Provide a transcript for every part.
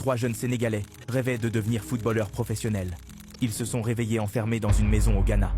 3 jeunes Sénégalais rêvaient de devenir footballeurs professionnels. Ils se sont réveillés enfermés dans une maison au Ghana.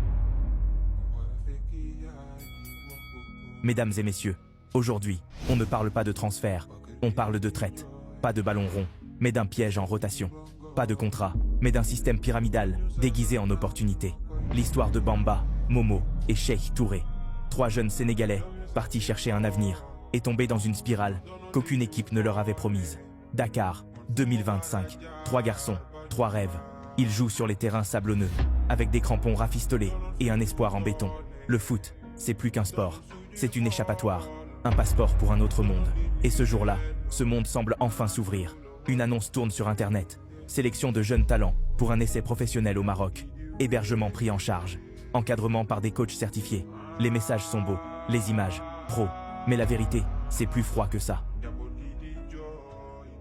Mesdames et messieurs, aujourd'hui, on ne parle pas de transfert, on parle de traite. Pas de ballon rond, mais d'un piège en rotation. Pas de contrat, mais d'un système pyramidal déguisé en opportunité. L'histoire de Bamba, Momo et Cheikh Touré. 3 jeunes Sénégalais, partis chercher un avenir, et tombés dans une spirale qu'aucune équipe ne leur avait promise. Dakar, 2025. 3 garçons, 3 rêves. Ils jouent sur les terrains sablonneux, avec des crampons rafistolés et un espoir en béton. Le foot, c'est plus qu'un sport. C'est une échappatoire, un passeport pour un autre monde. Et ce jour-là, ce monde semble enfin s'ouvrir. Une annonce tourne sur Internet. Sélection de jeunes talents pour un essai professionnel au Maroc. Hébergement pris en charge. Encadrement par des coachs certifiés. Les messages sont beaux, les images, pro. Mais la vérité, c'est plus froid que ça.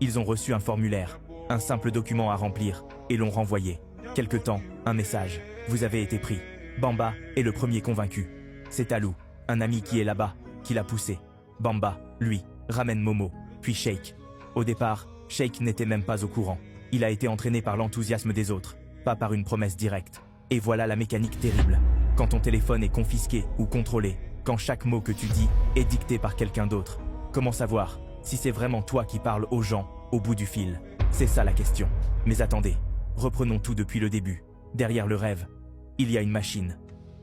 Ils ont reçu un formulaire, un simple document à remplir, et l'ont renvoyé. Quelque temps, un message. Vous avez été pris. Bamba est le premier convaincu. C'est Alou, un ami qui est là-bas, qui l'a poussé. Bamba, lui, ramène Momo, puis Cheikh. Au départ, Cheikh n'était même pas au courant. Il a été entraîné par l'enthousiasme des autres, pas par une promesse directe. Et voilà la mécanique terrible. Quand ton téléphone est confisqué ou contrôlé, quand chaque mot que tu dis est dicté par quelqu'un d'autre, comment savoir si c'est vraiment toi qui parles aux gens au bout du fil? C'est ça la question. Mais attendez, reprenons tout depuis le début. Derrière le rêve, il y a une machine.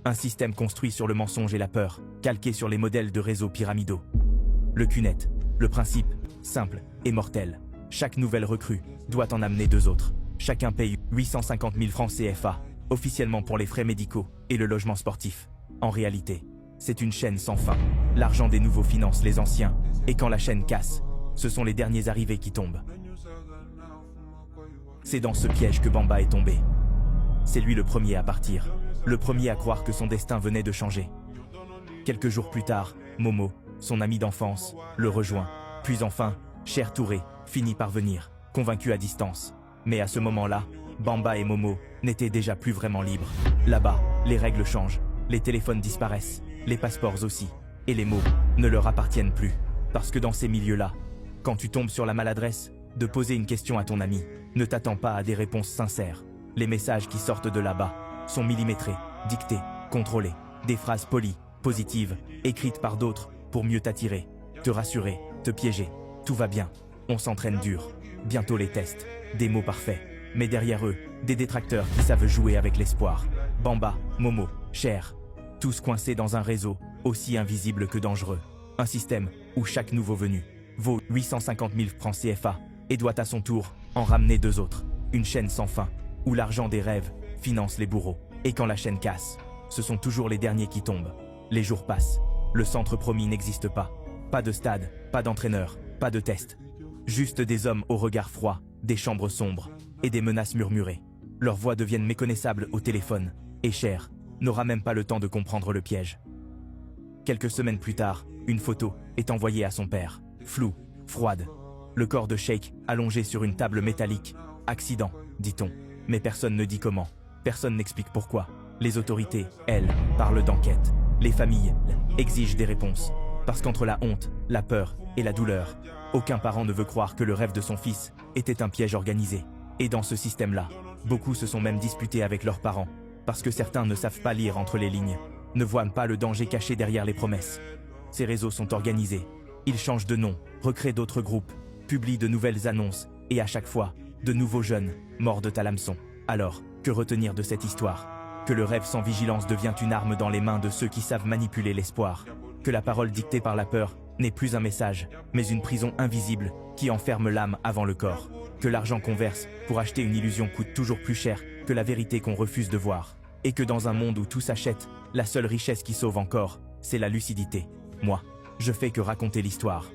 Un système construit sur le mensonge et la peur, calqué sur les modèles de réseaux pyramidaux. Le QNET, le principe, simple et mortel. Chaque nouvelle recrue doit en amener 2 autres. Chacun paye 850 000 francs CFA, officiellement pour les frais médicaux et le logement sportif. En réalité, c'est une chaîne sans fin. L'argent des nouveaux finance les anciens, et quand la chaîne casse, ce sont les derniers arrivés qui tombent. C'est dans ce piège que Bamba est tombé. C'est lui le premier à partir, le premier à croire que son destin venait de changer. Quelques jours plus tard, Momo, son ami d'enfance, le rejoint. Puis enfin, Cheikh Touré finit par venir, convaincu à distance. Mais à ce moment-là, Bamba et Momo n'étaient déjà plus vraiment libres. Là-bas, les règles changent, les téléphones disparaissent, les passeports aussi, et les mots ne leur appartiennent plus. Parce que dans ces milieux-là, quand tu tombes sur la maladresse de poser une question à ton ami, ne t'attends pas à des réponses sincères. Les messages qui sortent de là-bas sont millimétrés, dictés, contrôlés. Des phrases polies, positives, écrites par d'autres pour mieux t'attirer, te rassurer, te piéger. Tout va bien, on s'entraîne dur. Bientôt les tests, des mots parfaits. Mais derrière eux, des détracteurs qui savent jouer avec l'espoir. Bamba, Momo, Cheikh, tous coincés dans un réseau aussi invisible que dangereux. Un système où chaque nouveau venu vaut 850 000 francs CFA et doit à son tour en ramener 2 autres. Une chaîne sans fin, où l'argent des rêves finance les bourreaux. Et quand la chaîne casse, ce sont toujours les derniers qui tombent. Les jours passent, le centre promis n'existe pas. Pas de stade, pas d'entraîneur, pas de test. Juste des hommes au regard froid, des chambres sombres et des menaces murmurées. Leurs voix deviennent méconnaissables au téléphone, et Cheikh n'aura même pas le temps de comprendre le piège. Quelques semaines plus tard, une photo est envoyée à son père, floue, froide. Le corps de Cheikh allongé sur une table métallique. Accident, dit-on. Mais personne ne dit comment. Personne n'explique pourquoi. Les autorités, elles, parlent d'enquête. Les familles exigent des réponses. Parce qu'entre la honte, la peur et la douleur, aucun parent ne veut croire que le rêve de son fils était un piège organisé. Et dans ce système-là, beaucoup se sont même disputés avec leurs parents. Parce que certains ne savent pas lire entre les lignes, ne voient pas le danger caché derrière les promesses. Ces réseaux sont organisés. Ils changent de nom, recréent d'autres groupes, publient de nouvelles annonces, et à chaque fois, de nouveaux jeunes mordent à l'hameçon. Alors, que retenir de cette histoire? Que le rêve sans vigilance devient une arme dans les mains de ceux qui savent manipuler l'espoir. Que la parole dictée par la peur n'est plus un message, mais une prison invisible qui enferme l'âme avant le corps. Que l'argent qu'on verse pour acheter une illusion coûte toujours plus cher que la vérité qu'on refuse de voir. Et que dans un monde où tout s'achète, la seule richesse qui sauve encore, c'est la lucidité. Moi, je fais que raconter l'histoire.